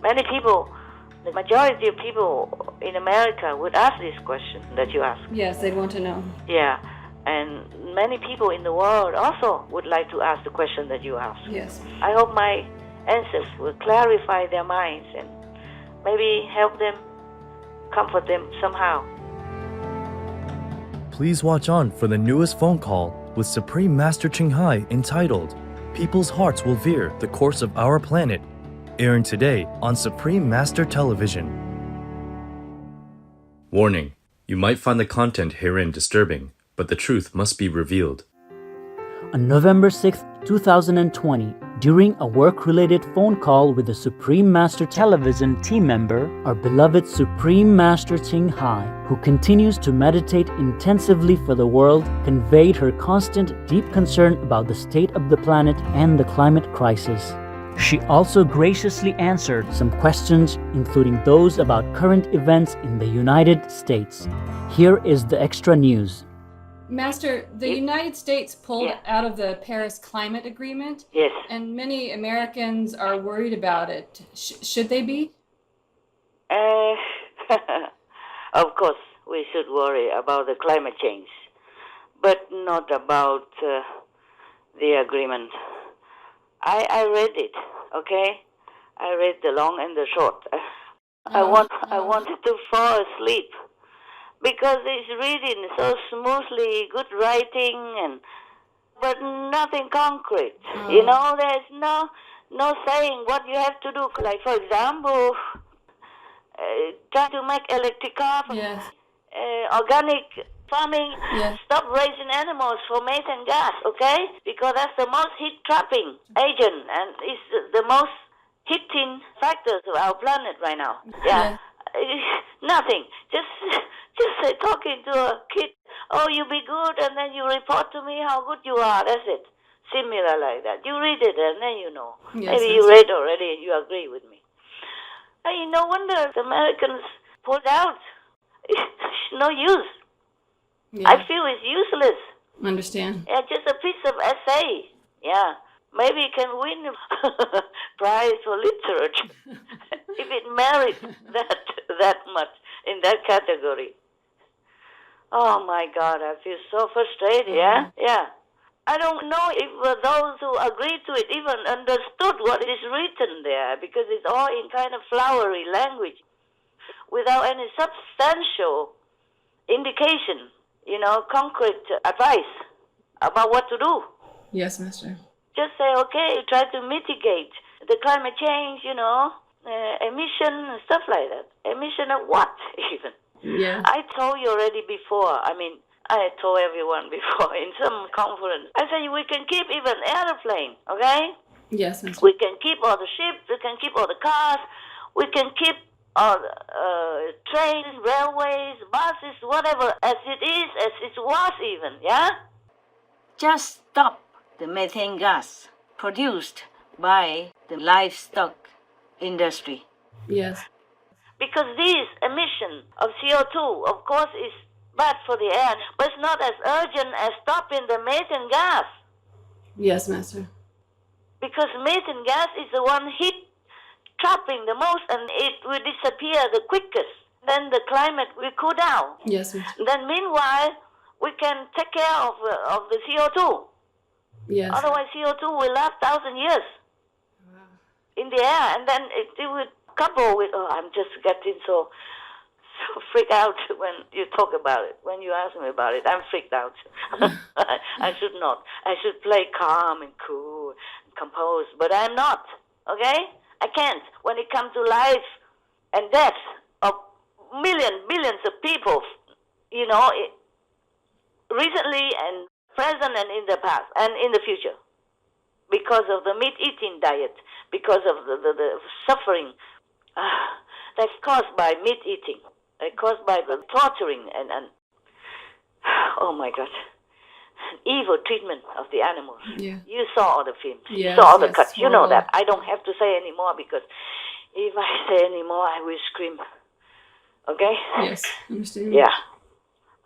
Many people, the majority of people in America would ask this question that you ask. Yes, they'd want to know. Yeah, and many people in the world also would like to ask the question that you ask. Yes. I hope my answers will clarify their minds and maybe help them, comfort them somehow. Please watch on for the newest phone call with Supreme Master Ching entitled People's Hearts Will Veer the Course of Our Planet, airing today on Supreme Master Television. Warning: you might find the content herein disturbing, but the truth must be revealed. On November 6, 2020, during a work-related phone call with the Supreme Master Television team member, our beloved Supreme Master Ching Hai, who continues to meditate intensively for the world, conveyed her constant, deep concern about the state of the planet and the climate crisis. She also graciously answered some questions, including those about current events in the United States. Here is the extra news. Master, the United States pulled out of the Paris Climate Agreement. Yes. And many Americans are worried about it. Should they be? Of course, we should worry about the climate change, but not about the agreement. I read it, okay? I read the long and the short. I wanted to fall asleep because it's reading so smoothly, good writing, but nothing concrete. You know, there's no saying what you have to do. Like, for example, try to make electric car, organic farming, stop raising animals for methane gas, okay? Because that's the most heat-trapping agent and it's the most heating factors of our planet right now. Yeah. Nothing. Just talking to a kid, oh, you be good, and then you report to me how good you are. That's it. Similar like that. You read it, and then you know. Yes, maybe you read already and you agree with me. Hey, no wonder the Americans pulled out. It's no use. Yeah. I feel it's useless. Understand. Yeah, just a piece of essay. Yeah. Maybe it can win a prize for literature if it merits that much in that category. Oh my God, I feel so frustrated. Yeah, yeah. I don't know if those who agreed to it even understood what is written there, because it's all in kind of flowery language, without any substantial indication, concrete advice about what to do. Yes, Master. Just say, okay, try to mitigate the climate change, emission and stuff like that. Emission of what, even? Yeah. I told you already before. I told everyone before in some conference. I said we can keep even airplane, okay? Yes, Master. We can keep all the ships. We can keep all the cars. We can keep all the trains, railways, buses, whatever, as it is, as it was even, yeah? Just stop the methane gas produced by the livestock industry. Yes. Because this emission of CO2, of course, is bad for the air, but it's not as urgent as stopping the methane gas. Yes, Master. Because methane gas is the one heat trapping the most, and it will disappear the quickest. Then the climate will cool down. Yes, Master. Then meanwhile, we can take care of the CO2. Yes. Otherwise, CO2 will last 1,000 years in the air, and then it will couple with. Oh, I'm just getting so freaked out when you talk about it. When you ask me about it, I'm freaked out. I should not. I should play calm and cool, and composed, but I'm not. Okay, I can't. When it comes to life and death of billions of people, recently and present and in the past and in the future, because of the meat-eating diet, because of the suffering that's caused by meat-eating, caused by the torturing and oh my God, evil treatment of the animals. Yeah. You saw all the films. Yes, you saw all the cuts. You know well, that. I don't have to say any more, because if I say any more, I will scream. Okay? Yes, understand. Yeah.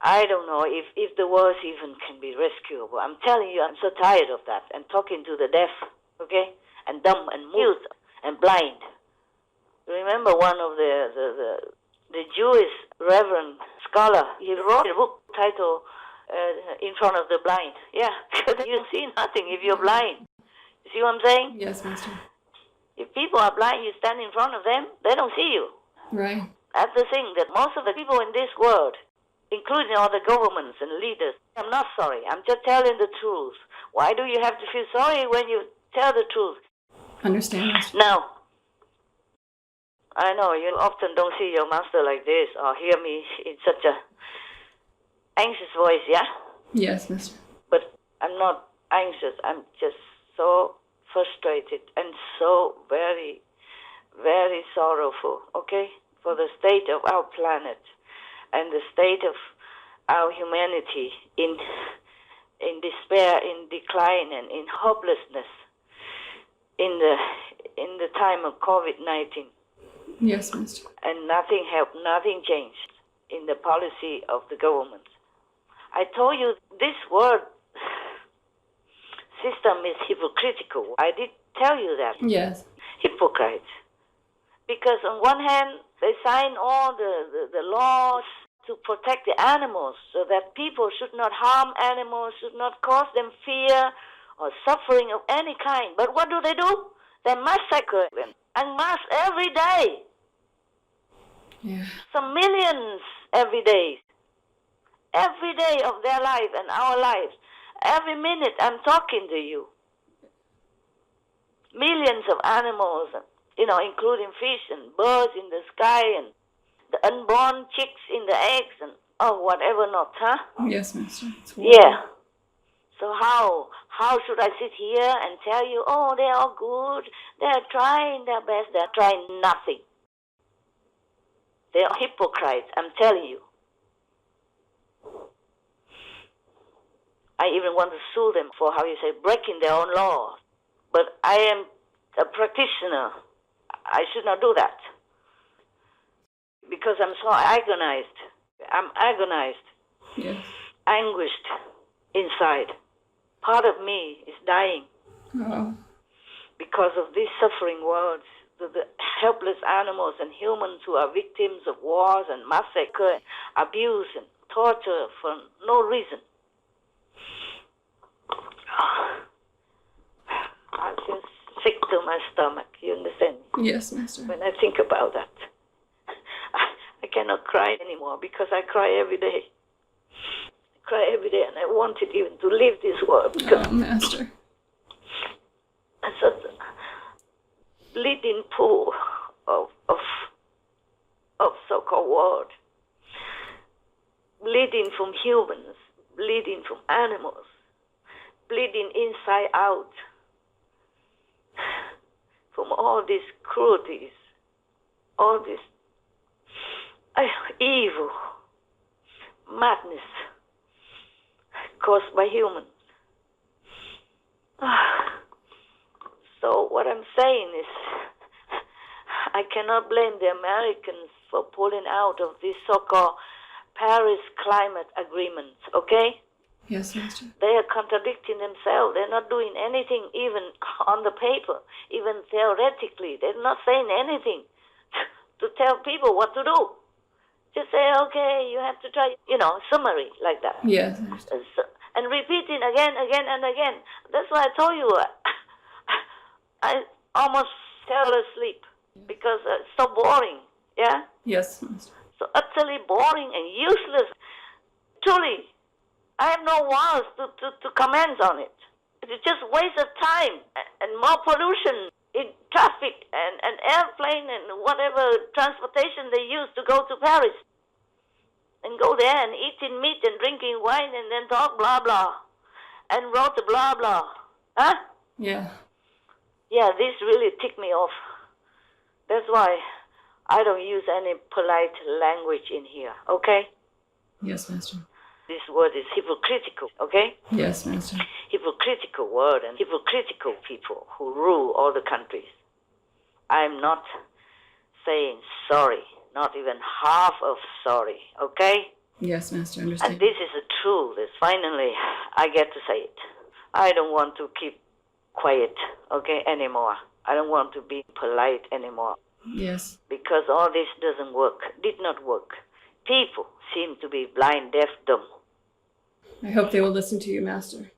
I don't know if the world even can be rescuable. I'm telling you, I'm so tired of that. And talking to the deaf, okay? And dumb and mute and blind. Remember one of the Jewish reverend scholar, he wrote a book titled In Front of the Blind. Yeah, you see nothing if you're blind. You see what I'm saying? Yes, Master. If people are blind, you stand in front of them, they don't see you. Right. That's the thing, that most of the people in this world, including all the governments and leaders, I'm not sorry. I'm just telling the truth. Why do you have to feel sorry when you tell the truth? Understand, Master. Now, I know you often don't see your master like this or hear me in such a anxious voice, yeah? Yes, Master. But I'm not anxious. I'm just so frustrated and so very, very sorrowful, okay, for the state of our planet and the state of our humanity in despair, in decline, and in hopelessness in the time of COVID-19. Yes, Master. And nothing helped, nothing changed in the policy of the government. I told you this word system is hypocritical. I did tell you that. Yes. Hypocrites. Because on one hand, they sign all the laws to protect the animals so that people should not harm animals, should not cause them fear or suffering of any kind. But what do? They massacre them en masse every day. Yeah. Some millions every day. Every day of their life and our lives. Every minute I'm talking to you. Millions of animals, including fish and birds in the sky and the unborn chicks in the eggs and whatever not, huh? Yes, Master. Yeah. So how should I sit here and tell you, they're all good, they're trying their best, they're trying nothing. They're hypocrites, I'm telling you. I even want to sue them for, breaking their own laws. But I am a practitioner. I should not do that. Because I'm so agonized. I'm agonized. Yes. Anguished inside. Part of me is dying. Oh. Because of these suffering words. The helpless animals and humans who are victims of wars and massacre, abuse and torture for no reason. I'm just sick to my stomach, you understand? Yes, Master. When I think about that. I cannot cry anymore because I cry every day. I cry every day and I wanted even to leave this world because Master. it's such a bleeding pool of so-called world. Bleeding from humans, bleeding from animals, bleeding inside out from all these cruelties, all this evil, madness caused by humans. So what I'm saying is, I cannot blame the Americans for pulling out of this so-called Paris climate agreement, okay? Yes, Master. They are contradicting themselves. They're not doing anything even on the paper, even theoretically. They're not saying anything to tell people what to do. Just say, okay, you have to try, summary like that. Yes. And repeating again and again. That's why I told you, I almost fell asleep because it's so boring, yeah? Yes, Master. So utterly boring and useless. Truly, I have no words to comment on it. It's just waste of time and more pollution in traffic and airplane and whatever transportation they use to go to Paris. And go there and eating meat and drinking wine and then talk blah blah. And wrote blah blah. Huh? Yeah. Yeah, this really ticked me off. That's why I don't use any polite language in here, okay? Yes, Master. This word is hypocritical, okay? Yes, Master. Hypocritical word and hypocritical people who rule all the countries. I'm not saying sorry, not even half of sorry, okay? Yes, Master, understand. And this is the truth. Finally, I get to say it. I don't want to keep quiet, okay, anymore. I don't want to be polite anymore. Yes. Because all this doesn't work, did not work. People seem to be blind, deaf, dumb. I hope they will listen to you, Master.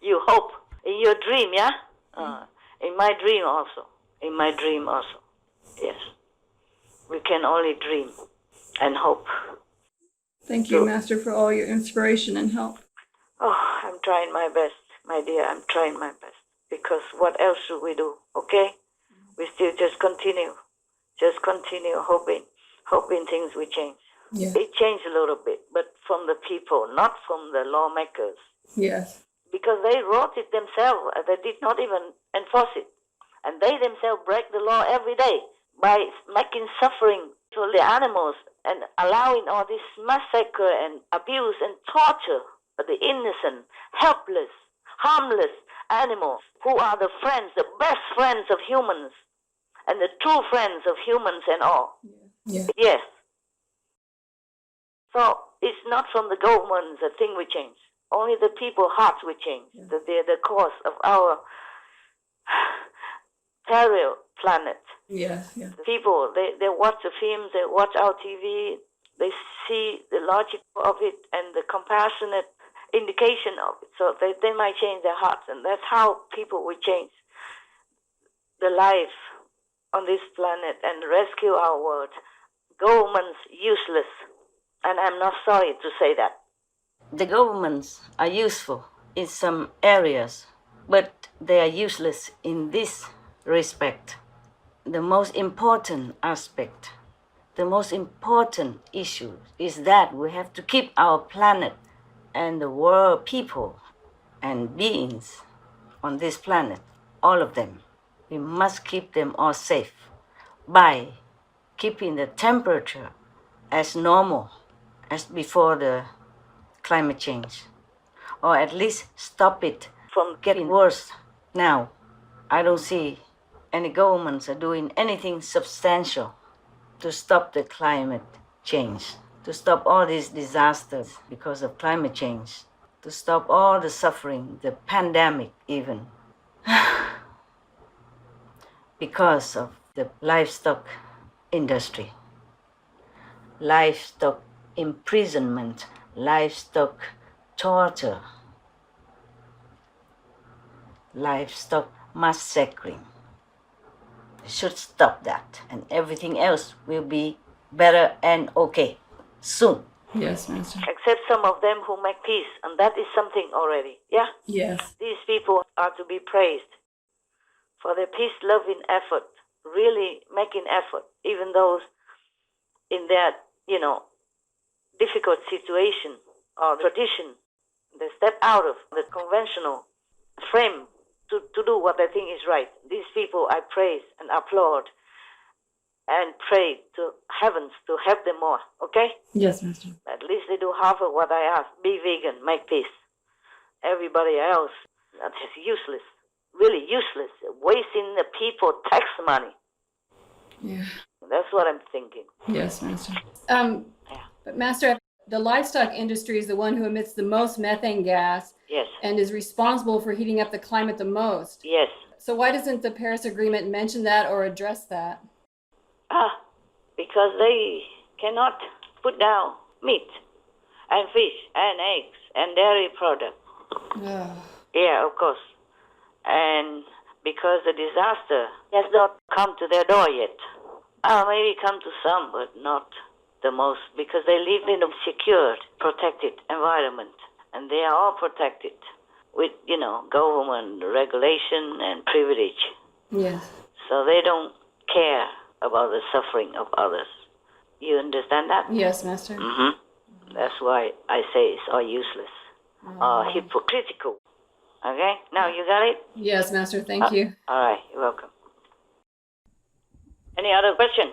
You hope. In your dream, yeah? In my dream also. In my dream also. Yes. We can only dream and hope. Thank you, Master, for all your inspiration and help. Oh, I'm trying my best, my dear. I'm trying my best. Because what else should we do, okay? We still just continue. Just continue hoping things will change. Yeah. It changed a little bit, but from the people, not from the lawmakers. Yes. Because they wrote it themselves. They did not even enforce it. And they themselves break the law every day by making suffering for the animals and allowing all this massacre and abuse and torture of the innocent, helpless, harmless animals who are the friends, the best friends of humans and the true friends of humans and all. Yeah. Yes. So it's not from the government the thing will change. Only the people's hearts will change. Yeah. That they're the cause of our terrible planet. Yeah, yeah. The people, they watch the films, they watch our TV, they see the logic of it and the compassionate indication of it. So they might change their hearts, and that's how people will change the life on this planet and rescue our world. Governments useless, and I'm not sorry to say that. The governments are useful in some areas, but they are useless in this respect. The most important aspect, the most important issue is that we have to keep our planet and the world, people and beings on this planet, all of them. We must keep them all safe by keeping the temperature as normal as before the climate change, or at least stop it from getting worse. Now, I don't see any governments are doing anything substantial to stop the climate change, to stop all these disasters because of climate change, to stop all the suffering, the pandemic even, because of the livestock industry, livestock imprisonment, livestock torture, livestock massacring. We should stop that, and everything else will be better and okay soon. Yes, Master. Except some of them who make peace, and that is something already. Yeah? Yes. These people are to be praised for their peace-loving effort, really making effort, even those in that, difficult situation or tradition. They step out of the conventional frame to do what they think is right. These people I praise and applaud and pray to heavens to help them more, okay? Yes, Master. At least they do half of what I ask. Be vegan, make peace. Everybody else, that is useless, really useless, wasting the people tax money. Yeah. That's what I'm thinking. Yes, Master. But Master, the livestock industry is the one who emits the most methane gas. Yes. And is responsible for heating up the climate the most. Yes. So why doesn't the Paris Agreement mention that or address that? Because they cannot put down meat and fish and eggs and dairy products. Yeah, of course. And because the disaster has not come to their door yet. Maybe come to some, but not the most, because they live in a secured, protected environment. And they are all protected with, government regulation and privilege. Yes. So they don't care about the suffering of others. You understand that? Yes, Master. Mm-hmm. That's why I say it's all useless or hypocritical. Okay? Now you got it? Yes, Master. Thank you. All right. You're welcome. Any other question?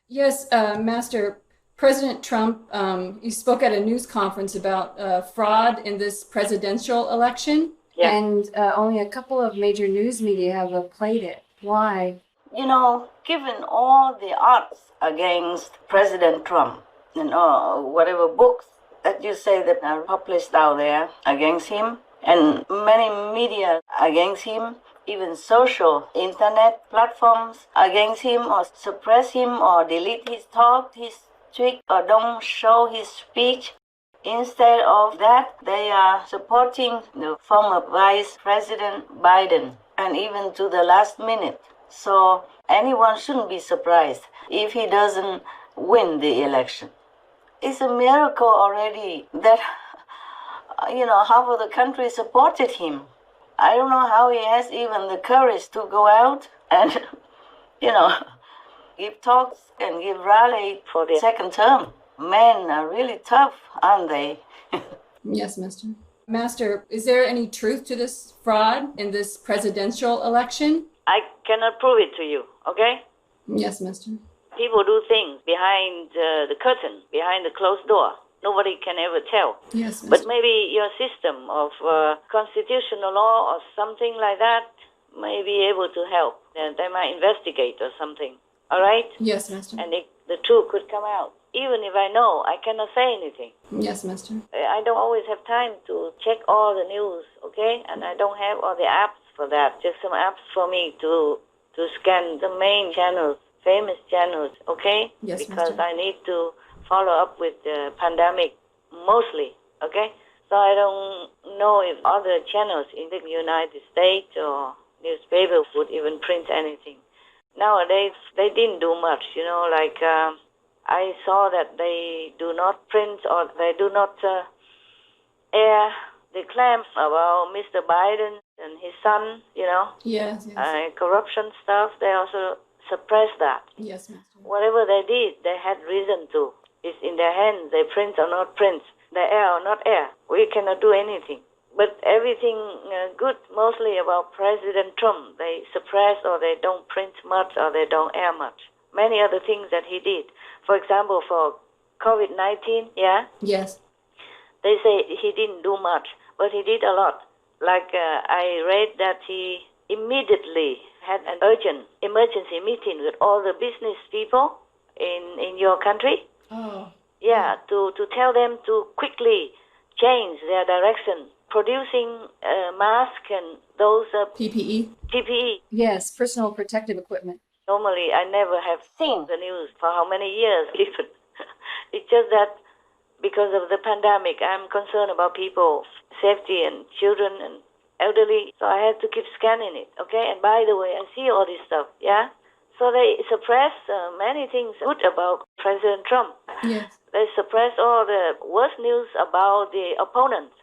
Yes, Master. President Trump, he spoke at a news conference about fraud in this presidential election. Yeah. And only a couple of major news media have played it. Why? Given all the odds against President Trump, whatever books that you say that are published out there against him, and many media against him, even social internet platforms against him or suppress him or delete his talk, his tweet, or don't show his speech. Instead of that, they are supporting the former Vice President Biden, and even to the last minute. So anyone shouldn't be surprised if he doesn't win the election. It's a miracle already that, half of the country supported him. I don't know how he has even the courage to go out and, give talks and give rally for the second term. Men are really tough, aren't they? Yes, Master. Master, is there any truth to this fraud in this presidential election? I cannot prove it to you, okay? Yes, Master. People do things behind the curtain, behind the closed door. Nobody can ever tell. Yes, Master. But maybe your system of constitutional law or something like that may be able to help. They might investigate or something. All right? Yes, Master. And the truth could come out. Even if I know, I cannot say anything. Yes, Master. I don't always have time to check all the news, okay? And I don't have all the apps for that. Just some apps for me to scan the main channels, famous channels, okay? Yes, because Master. I need to follow up with the pandemic mostly, okay? So I don't know if other channels in the United States or newspapers would even print anything. Nowadays, they didn't do much, I saw that they do not print or they do not air the claims about Mr. Biden and his son, Yes, corruption stuff. They also suppress that. Yes, Master. Whatever they did, they had reason to. It's in their hands. They print or not print. They air or not air. We cannot do anything. But everything good, mostly about President Trump, they suppress or they don't print much or they don't air much. Many other things that he did. For example, for COVID-19, Yes. they say he didn't do much, but he did a lot. Like I read that he immediately had an urgent emergency meeting with all the business people in your country. Oh. Yeah, to tell them to quickly change their direction, producing masks and those PPE? PPE. Yes, personal protective equipment. Normally, I never have seen the news for how many years even. It's just that because of the pandemic, I'm concerned about people's safety and children and elderly, so I had to keep scanning it, okay? And by the way, I see all this stuff, yeah? So they suppress many things good about President Trump. Yes. They suppress all the worst news about the opponent,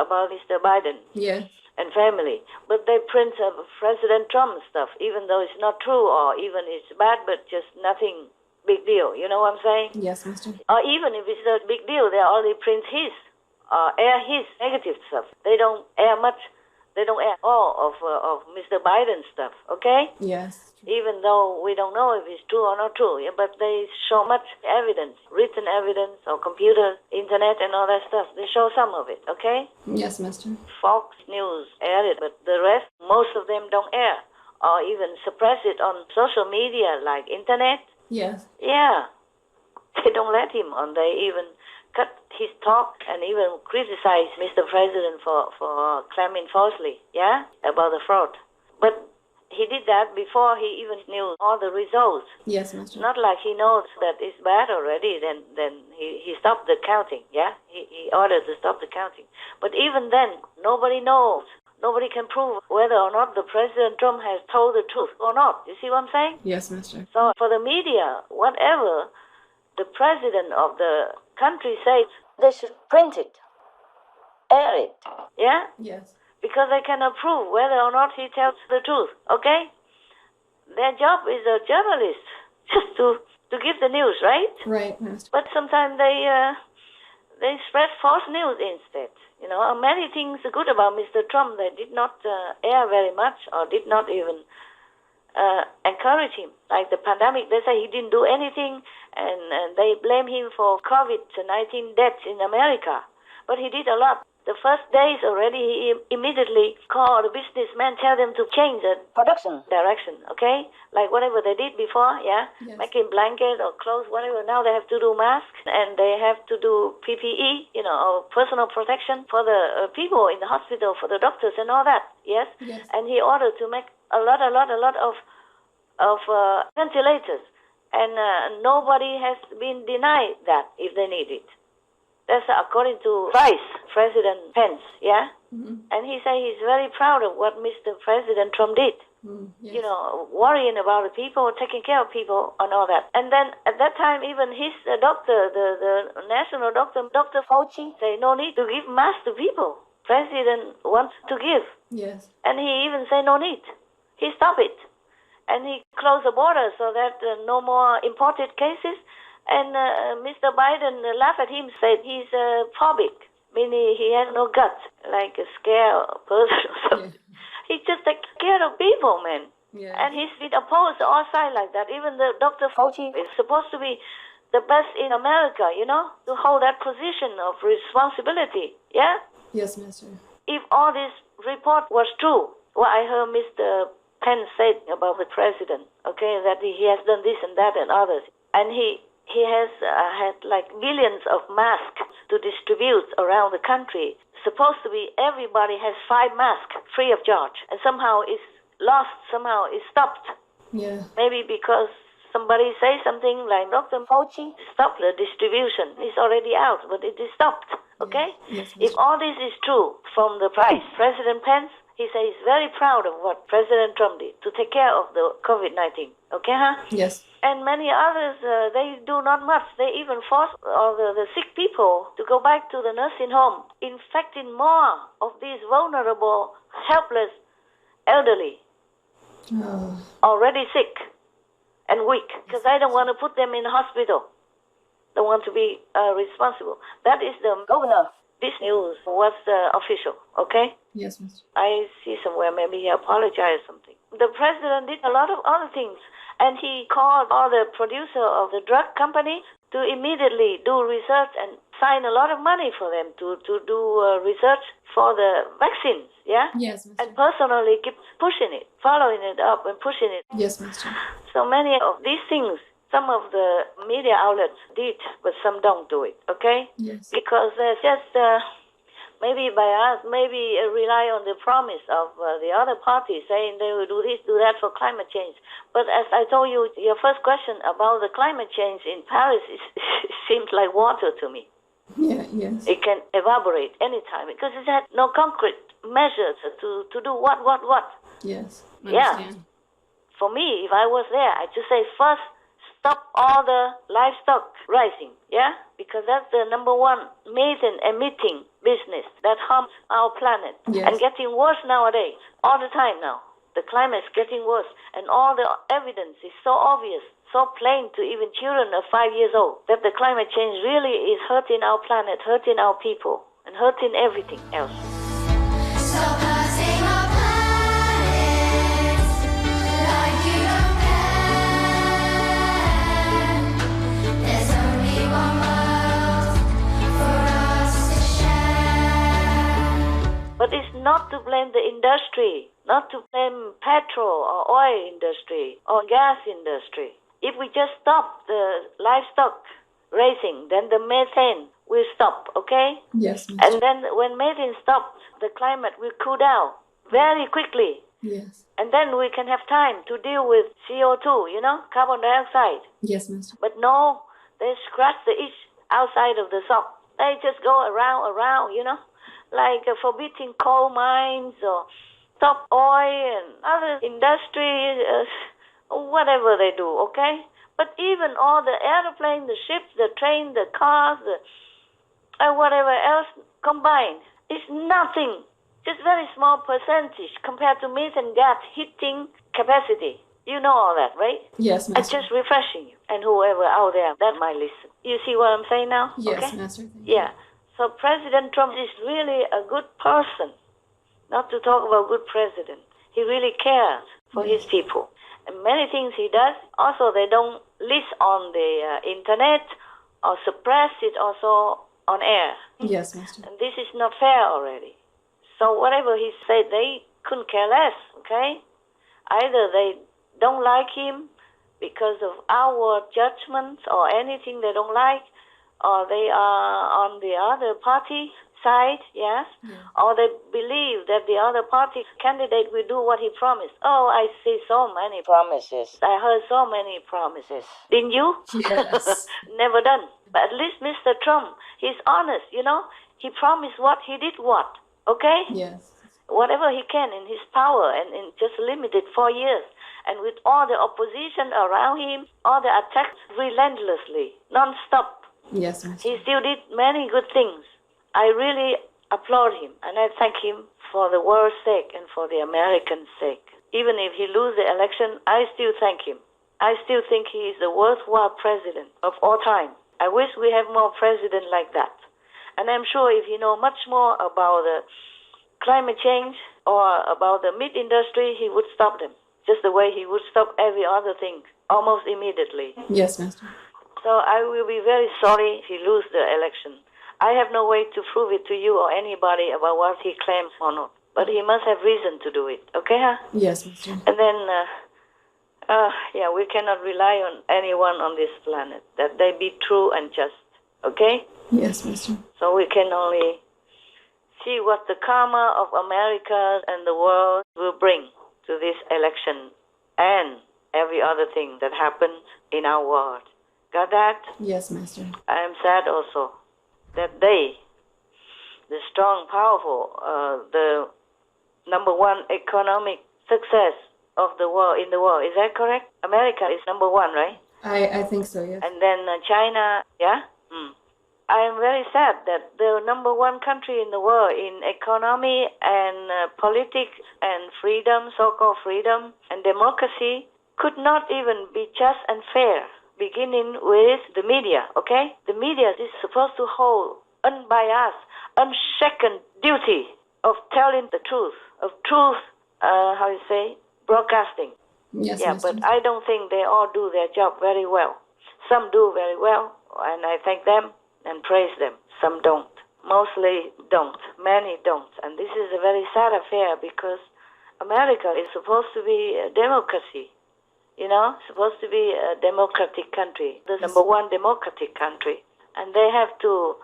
about Mr. Biden. Yes. And family. But they print President Trump stuff, even though it's not true or even it's bad, but just nothing big deal. You know what I'm saying? Yes, Master. Or even if it's a big deal, they only print his, air his negative stuff. They don't air much. They don't air all of Mr. Biden's stuff, okay? Yes. Even though we don't know if it's true or not true, but they show much evidence, written evidence or computer, internet and all that stuff. They show some of it, okay? Yes, Master. Fox News air it, but the rest, most of them don't air or even suppress it on social media like internet. Yes. Yeah, they don't let him on. They even cut his talk and even criticize Mr. President for claiming falsely, about the fraud. But he did that before he even knew all the results. Yes, Master. Not like he knows that it's bad already, then he stopped the counting, He ordered to stop the counting. But even then, nobody knows. Nobody can prove whether or not the President Trump has told the truth or not. You see what I'm saying? Yes, Master. So for the media, whatever the president of the country says, they should print it, air it, Yes. because they cannot prove whether or not he tells the truth, okay? Their job is a journalist, just to give the news, right? Right, Master. But sometimes they spread false news instead. Many things good about Mr. Trump they did not air very much or did not even encourage him. Like the pandemic, they say he didn't do anything, and they blame him for COVID-19 deaths in America. But he did a lot. The first days already, he immediately called the businessmen, tell them to change the production direction, okay? Like whatever they did before, Yes. making blanket or clothes, whatever. Now they have to do masks and they have to do PPE, or personal protection for the people in the hospital, for the doctors and all that. yes? Yes. And he ordered to make a lot of ventilators. And nobody has been denied that if they need it. That's according to Vice President Pence, yeah? Mm-hmm. And he said he's very proud of what Mr. President Trump did. Yes. You know, worrying about the people, taking care of people, and all that. And then at that time, even his doctor, the national doctor, Dr. Fauci, said no need to give masks to people. President wants to give. Yes. And he even said no need. He stopped it. And he closed the border so that no more imported cases. And Mr. Biden laughed at him, said he's phobic, meaning he has no guts, like a scare person or something. Yeah. He just takes care of people, man. Yeah. And he's been opposed all sides like that. Even the Dr. Fauci is supposed to be the best in America, you know, to hold that position of responsibility. Yeah? Yes, Master. If all this report was true, what I heard Mr. Pence said about the president, okay, that he has done this and that and others, and he has had like millions of masks to distribute around the country. Supposed to be everybody has 5 masks free of charge, and somehow it's lost, somehow it's stopped. Yeah. Maybe because somebody say something like Dr. Fauci, stop the distribution. It's already out, but it is stopped. Okay? Yes, If all this is true from the Vice President Pence, he says he's very proud of what President Trump did to take care of the COVID-19. Okay, huh? Yes. And many others, they do not much. They even force all the sick people to go back to the nursing home, infecting more of these vulnerable, helpless elderly, Oh. already sick and weak, because I don't want to put them in the hospital. Don't want to be responsible. That is the governor. This news was official, okay? Yes, Master. I see somewhere maybe he apologized or something. The president did a lot of other things, and he called all the producer of the drug company to immediately do research and sign a lot of money for them to do research for the vaccines, yeah? Yes, Master. And personally keep pushing it, following it up and pushing it. Yes, Master. So many of these things, some of the media outlets did, but some don't do it, okay? Yes. Because they're just maybe by us, maybe rely on the promise of the other parties saying they will do this, do that for climate change. But as I told you, your first question about the climate change in Paris it seems like water to me. Yeah, yes. It can evaporate anytime because it had no concrete measures to do what. Yes. I Yeah. understand. For me, if I was there, I'd just say first, stop all the livestock rising, yeah? Because that's the number one methane emitting business that harms our planet. Yes. And getting worse nowadays, all the time now. The climate's getting worse, and all the evidence is so obvious, so plain to even children of 5 years old, that the climate change really is hurting our planet, hurting our people, and hurting everything else. Stop hurting our planet like you don't care. There's only one world for us to share. But it's not to blame the industry, not to blame petrol or oil industry or gas industry. If we just stop the livestock raising, then the methane will stop, okay? Yes, Master. And then when methane stops, the climate will cool down very quickly. Yes. And then we can have time to deal with CO2, you know, carbon dioxide. Yes, Master. But no, they scratch the itch outside of the sock. They just go around, you know, like forbidding coal mines or stop oil and other industries, whatever they do, okay? But even all the airplane, the ships, the train, the cars, whatever else combined, is nothing. Just very small percentage compared to methane gas heating capacity. You know all that, right? Yes, I'm Master. just refreshing you and whoever out there that might listen. You see what I'm saying now? Yes, Okay? Master. Thank you. Yeah. So President Trump is really a good person. Not to talk about good president. He really cares for his people. And many things he does, also they don't list on the internet or suppress it also on air. Yes, Master. And this is not fair already. So whatever he said, they couldn't care less, okay? Either they don't like him because of our judgments or anything they don't like, or they are on the other party side, yes, or they believe that the other party candidate will do what he promised. Oh, I see so many promises. I heard so many promises. Didn't you? Yes. Never done. But at least Mr. Trump, he's honest, you know. He promised what, he did what, okay? Yes. Whatever he can in his power, and in just limited 4 years. And with all the opposition around him, all the attacks relentlessly, non-stop. Yes, Master. He still did many good things. I really applaud him, and I thank him for the world's sake and for the American sake. Even if he loses the election, I still thank him. I still think he is a worthwhile president of all time. I wish we have more presidents like that. And I'm sure if he knows much more about the climate change or about the meat industry, he would stop them, just the way he would stop every other thing almost immediately. Yes, Master. So I will be very sorry if he loses the election. I have no way to prove it to you or anybody about what he claims or not. But he must have reason to do it. Okay, huh? Yes, Master. And then, we cannot rely on anyone on this planet, that they be true and just. Okay? Yes, Master. So we can only see what the karma of America and the world will bring to this election and every other thing that happens in our world. Got that? Yes, Master. I am sad also that they, the strong, powerful, the number one economic success of the world in the world. Is that correct? America is number one, right? I think so, yes. And then China, yeah? I am very sad that the number one country in the world in economy and politics and freedom, so-called freedom and democracy, could not even be just and fair, beginning with the media, okay? The media is supposed to hold unbiased, unshaken duty of telling the truth, of truth, broadcasting. Yes, Yeah, Master. but I don't think they all do their job very well. Some do very well, and I thank them and praise them. Some don't. Mostly don't. Many don't. And this is a very sad affair because America is supposed to be a democracy, you know, supposed to be a democratic country, the number one democratic country. And they have to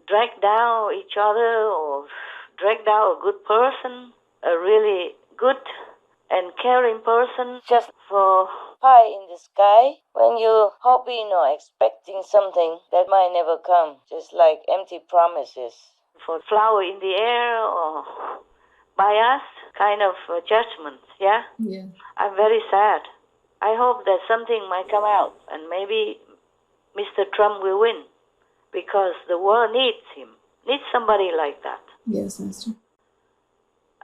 drag down each other or drag down a good person, a really good and caring person, just for pie in the sky when you're hoping or expecting something that might never come, just like empty promises. For flower in the air or bias kind of judgment, yeah? Yeah. I'm very sad. I hope that something might come out and maybe Mr. Trump will win because the world needs him, needs somebody like that. Yes, Master.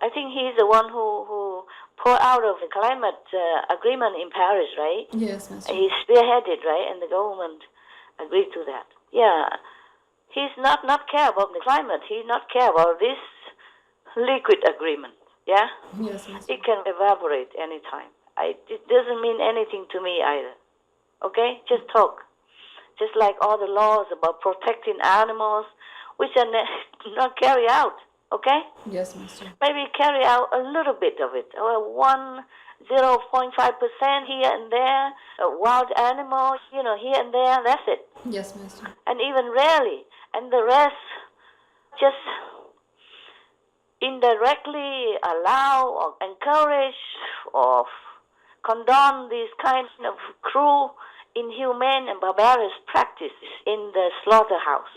I think he's the one who pulled out of the climate agreement in Paris, right? Yes, Master. He spearheaded, right? And the government agreed to that. Yeah. He's not care about the climate. He's not care about this liquid agreement. Yeah? Yes, Master. It can evaporate anytime. It doesn't mean anything to me either. Okay? Just talk. Just like all the laws about protecting animals, which are not carried out. Okay? Yes, Master. Maybe carry out a little bit of it. 0.5% here and there, wild animals, here and there, that's it. Yes, Master. And even rarely. And the rest just indirectly allow or encourage or condone these kinds of cruel, inhumane, and barbarous practices in the slaughterhouse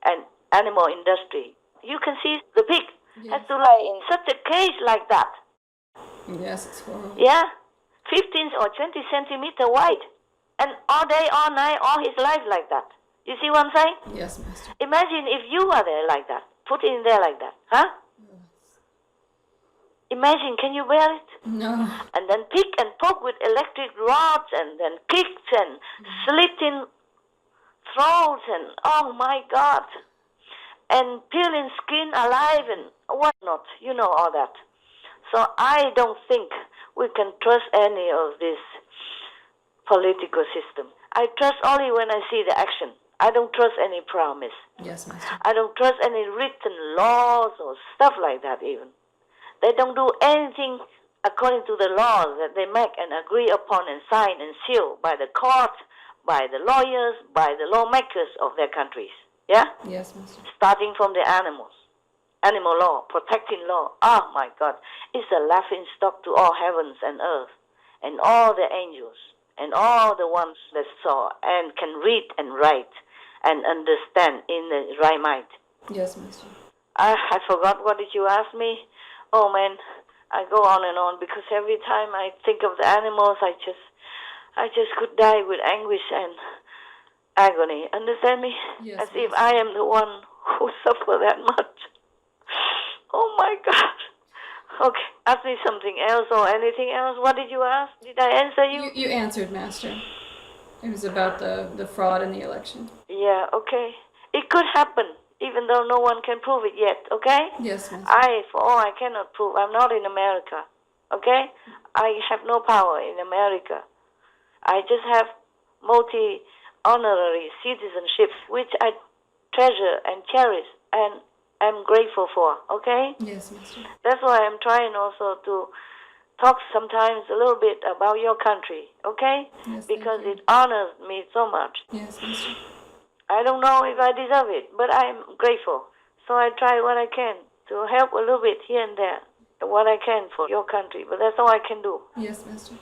and animal industry. You can see the pig has to lie in such a cage like that. Yes, it's horrible. Yeah, 15 or 20 centimeter wide. And all day, all night, all his life like that. You see what I'm saying? Yes, Master. Imagine if you are there like that. Put it in there like that. Huh? Imagine, can you bear it? No. And then pick and poke with electric rods and then kicks and slitting throats and oh my God. And peeling skin alive and whatnot. You know all that. So I don't think we can trust any of this political system. I trust only when I see the action. I don't trust any promise. Yes, Master. I don't trust any written laws or stuff like that even. They don't do anything according to the laws that they make and agree upon and sign and seal by the court, by the lawyers, by the lawmakers of their countries. Yeah? Yes, Master. Starting from the animals. Animal law, protecting law. Oh my God. It's a laughing stock to all heavens and earth and all the angels and all the ones that saw and can read and write and understand in the right mind. Yes, Master. I forgot, what did you ask me? Oh man, I go on and on because every time I think of the animals, I just could die with anguish and agony. Understand me? Yes, As if Master. I am the one who suffer that much. Oh my God. Okay, ask me something else or anything else. What did you ask? Did I answer you? You answered, Master. It was about the fraud in the election. Yeah, okay. It could happen, even though no one can prove it yet, okay? Yes, Master. For all I cannot prove, I'm not in America, okay? I have no power in America. I just have multi-honorary citizenships, which I treasure and cherish and am grateful for, okay? Yes, Master. That's why I'm trying also to talk sometimes a little bit about your country, okay? Yes, thank Because you. it honors me so much. Yes, Master. I don't know if I deserve it, but I'm grateful. So I try what I can to help a little bit here and there, what I can for your country, but that's all I can do. Yes, Master.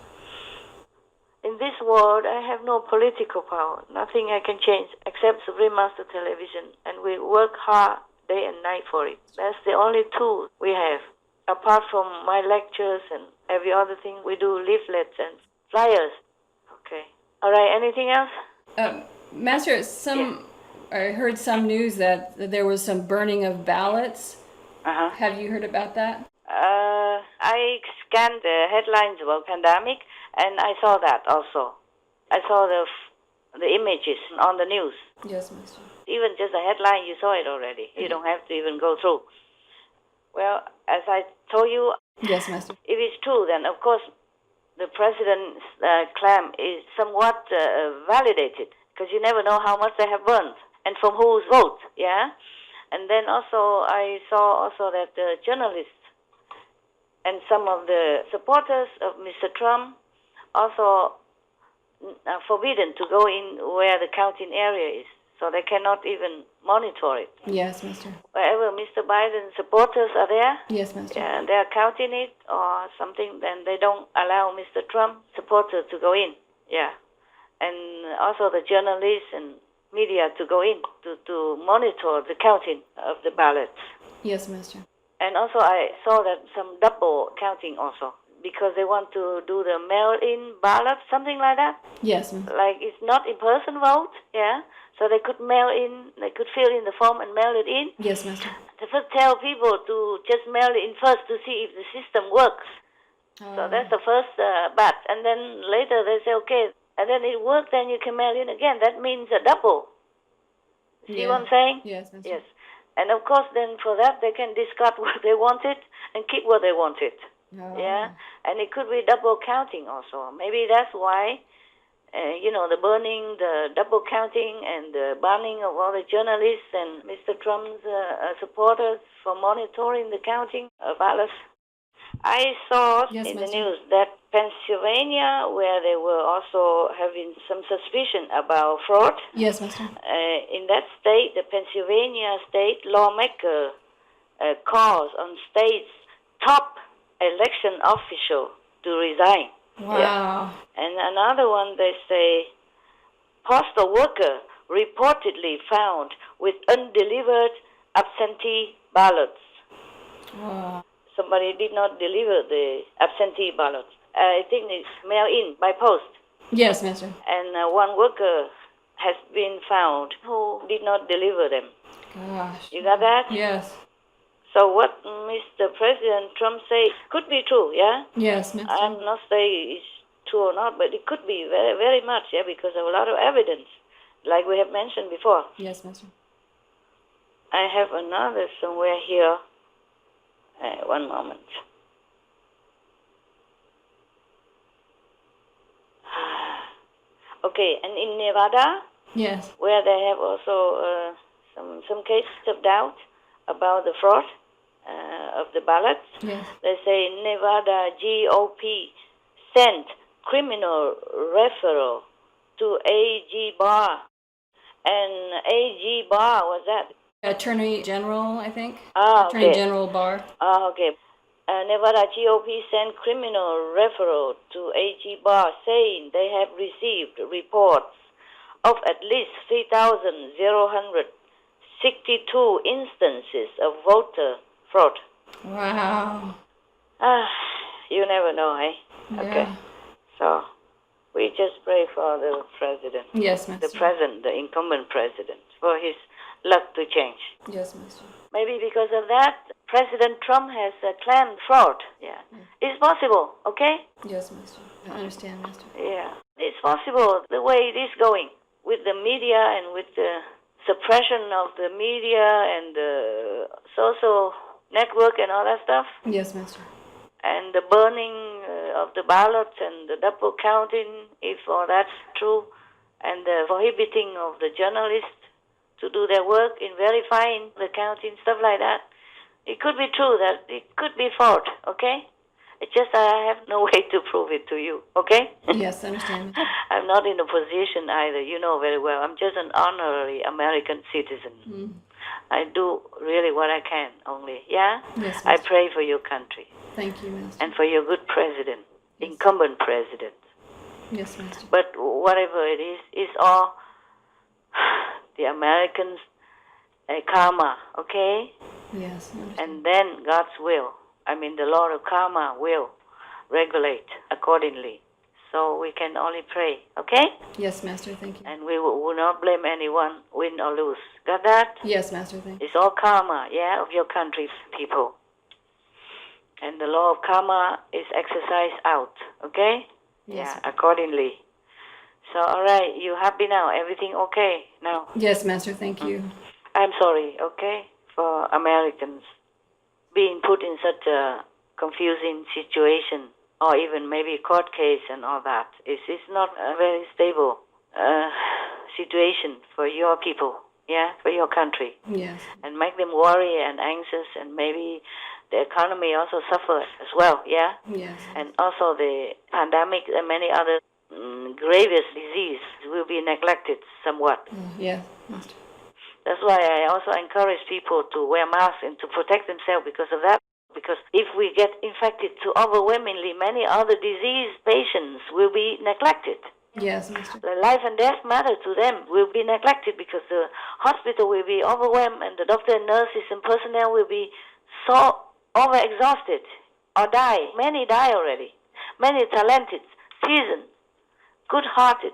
In this world, I have no political power, nothing I can change except Supreme Master Television, and we work hard day and night for it. That's the only tool we have. Apart from my lectures and every other thing, we do leaflets and flyers. Okay. All right, anything else? Master, I heard some news that there was some burning of ballots. Uh-huh. Have you heard about that? I scanned the headlines about pandemic, and I saw that also. I saw the images on the news. Yes, Master. Even just a headline, you saw it already. You don't have to even go through. Well, as I told you, Yes, Master. if it's true, then of course the president's claim is somewhat validated, because you never know how much they have burned and from whose vote, yeah? And then also I saw also that the journalists and some of the supporters of Mr. Trump also are forbidden to go in where the counting area is, so they cannot even monitor it. Yes, Master. Wherever Mr. Biden's supporters are there, Yes, Master. and they are counting it or something, then they don't allow Mr. Trump supporters to go in. Yeah. And also the journalists and media to go in to monitor the counting of the ballots. Yes, Master. And also I saw that some double counting also, because they want to do the mail-in ballot, something like that. Yes, Master. Like it's not in-person vote, yeah? So they could they could fill in the form and mail it in. Yes, Master. They first tell people to just mail it in first to see if the system works. So that's the first bat. And then later they say, okay, and then it works, then you can mail in again. That means a double. See what I'm saying? Yes, Master. Yes. And of course, then for that, they can discard what they wanted and keep what they wanted. Oh. Yeah? And it could be double counting also. Maybe that's why, the burning, the double counting, and the banning of all the journalists and Mr. Trump's supporters for monitoring the counting of ballots. I saw Yes, in the Master. news that Pennsylvania, where they were also having some suspicion about fraud, Yes, Master. in that state, the Pennsylvania state lawmaker calls on state's top election official to resign. Wow. Yeah. And another one, they say, postal worker reportedly found with undelivered absentee ballots. Wow. Somebody did not deliver the absentee ballots. I think it's mailed in by post. Yes, Master. And one worker has been found who did not deliver them. Gosh. You got that? Yes. So what Mr. President Trump says could be true, yeah? Yes, Master. I'm not saying it's true or not, but it could be very, very much, yeah, because of a lot of evidence, like we have mentioned before. Yes, Master. I have another somewhere here. One moment. Okay, and in Nevada, Yes. where they have also some cases of doubt about the fraud of the ballots, Yes. they say Nevada GOP sent criminal referral to AG Barr And A.G. Barr, was that? Attorney General, I think. Ah, Attorney okay. General Barr. Ah, okay. Nevada GOP sent criminal referral to A.G. Barr saying they have received reports of at least 3,062 instances of voter fraud. Wow. You never know, eh? Okay. Yeah. So we just pray for the president, Yes, the Master. present, the incumbent president, for his luck to change. Yes, Master. Maybe because of that, President Trump has claimed fraud. Yeah. It's possible, okay? Yes, Master. I understand, Master. Yeah. It's possible the way it is going with the media and with the suppression of the media and the social network and all that stuff, Yes, Master. and the burning of the ballots and the double counting, if all that's true, and the prohibiting of the journalists to do their work in verifying the counting, stuff like that. It could be true that it could be fraud, okay? It's just I have no way to prove it to you, okay? Yes, I understand, Master. I'm not in a position either, you know very well. I'm just an honorary American citizen. I do really what I can only, yeah? Yes, I Master. pray for your country Thank you, Master. and for your good president, incumbent president. Yes, Master. But whatever it is, it's all the Americans' karma, okay? Yes, I understand. And then God's will. I mean, the Lord of karma will regulate accordingly. So we can only pray, okay? Yes, Master. Thank you. And we will not blame anyone, win or lose. Got that? Yes, Master. Thank you. It's all karma, yeah, of your country's people. And the law of karma is exercised out, okay? Yes. Yeah, accordingly. So, all right, you happy now? Everything okay now? Yes, Master. Thank you. I'm sorry, okay, for Americans being put in such a confusing situation, or even maybe court case and all that. It's not a very stable situation for your people, yeah, for your country. Yes. And make them worry and anxious, and maybe the economy also suffers as well, yeah? Yes. And also the pandemic and many other grievous disease will be neglected somewhat. Yes, Master. That's why I also encourage people to wear masks and to protect themselves because of that. Because if we get infected to overwhelmingly many other disease patients will be neglected. Yes, Master. The life and death matter to them will be neglected because the hospital will be overwhelmed and the doctor and nurses and personnel will be so overexhausted or die. Many die already. Many talented, seasoned, good-hearted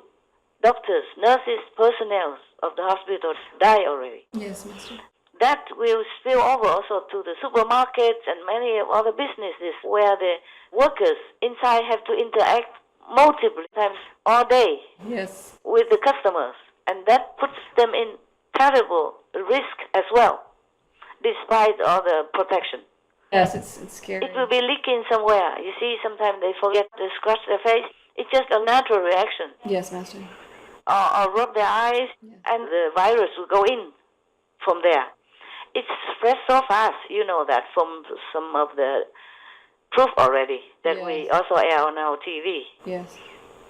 doctors, nurses, personnel of the hospital die already. Yes, Master. That will spill over also to the supermarkets and many other businesses where the workers inside have to interact multiple times all day Yes. with the customers. And that puts them in terrible risk as well, despite all the protection. Yes, it's scary. It will be leaking somewhere. You see, sometimes they forget to scratch their face. It's just a natural reaction. Yes, Master. Or rub their eyes, and the virus will go in from there. It spreads so fast, you know that from some of the proof already that we Yes. also air on our TV. Yes.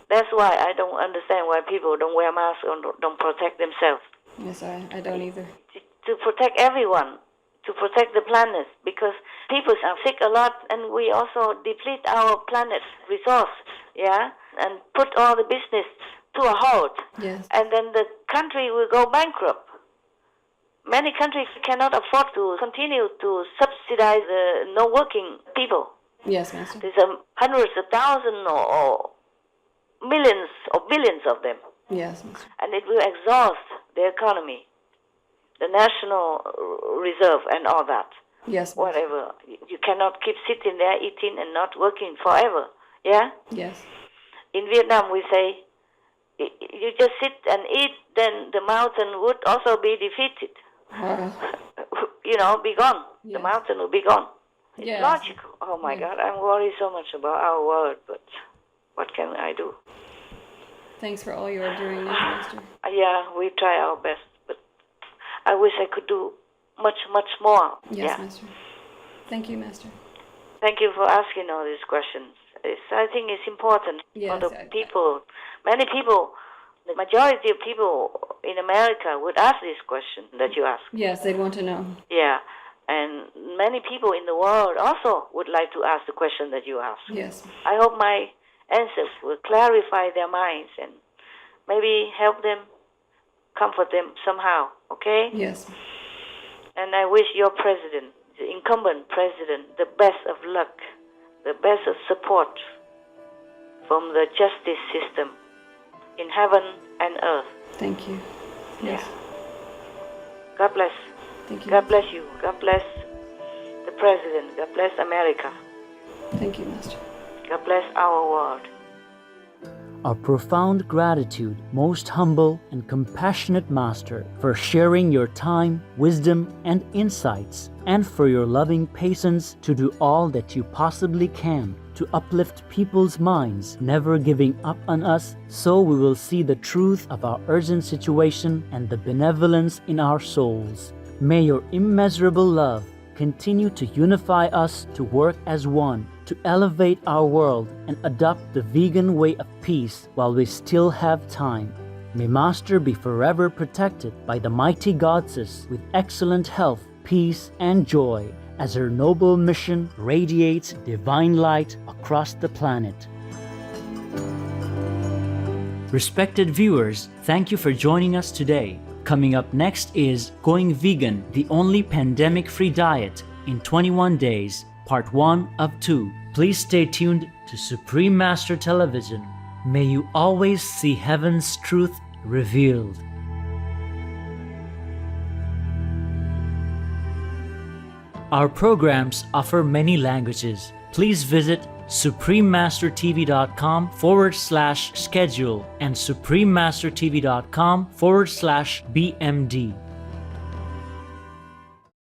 That's why I don't understand why people don't wear masks or don't protect themselves. Yes, I don't either. To protect everyone, to protect the planet, because people are sick a lot, and we also deplete our planet's resource, yeah, and put all the business to a halt. Yes. And then the country will go bankrupt. Many countries cannot afford to continue to subsidize the no-working people. Yes, Master. There's hundreds of thousands or millions or billions of them. Yes, Master. And it will exhaust the economy, the national reserve and all that. Yes. Master. Whatever. You cannot keep sitting there eating and not working forever. Yeah? Yes. In Vietnam we say, you just sit and eat, then the mountain would also be defeated. You know, be gone. The Yes. mountain will be gone. It's Yes. logical. Oh my Yes. God, I'm worried so much about our world, but what can I do? Thanks for all you are doing, Master. Yeah, we try our best, but I wish I could do much, much more. Yes, Yeah. Master. Thank you, Master. Thank you for asking all these questions. I think it's important Yes, for the people. Many people The majority of people in America would ask this question that you ask. Yes, they'd want to know. Yeah, and many people in the world also would like to ask the question that you ask. Yes. I hope my answers will clarify their minds and maybe help them, comfort them somehow, okay? Yes. And I wish your president, the incumbent president, the best of luck, the best of support from the justice system in heaven and earth. Thank you. Yes. God bless. Thank you. God bless you. God bless the president. God bless America. Thank you, Master. God bless our world. Our profound gratitude, most humble and compassionate Master, for sharing your time, wisdom, and insights, and for your loving patience to do all that you possibly can to uplift people's minds, never giving up on us, so we will see the truth of our urgent situation and the benevolence in our souls. May your immeasurable love continue to unify us to work as one, to elevate our world and adopt the vegan way of peace while we still have time. May Master be forever protected by the mighty goddess with excellent health, peace, and joy as her noble mission radiates divine light across the planet. Respected viewers, thank you for joining us today. Coming up next is Going Vegan, the only pandemic-free diet in 21 days, part 1 of 2. Please stay tuned to Supreme Master Television. May you always see heaven's truth revealed. Our programs offer many languages. Please visit suprememastertv.com/schedule and suprememastertv.com/BMD.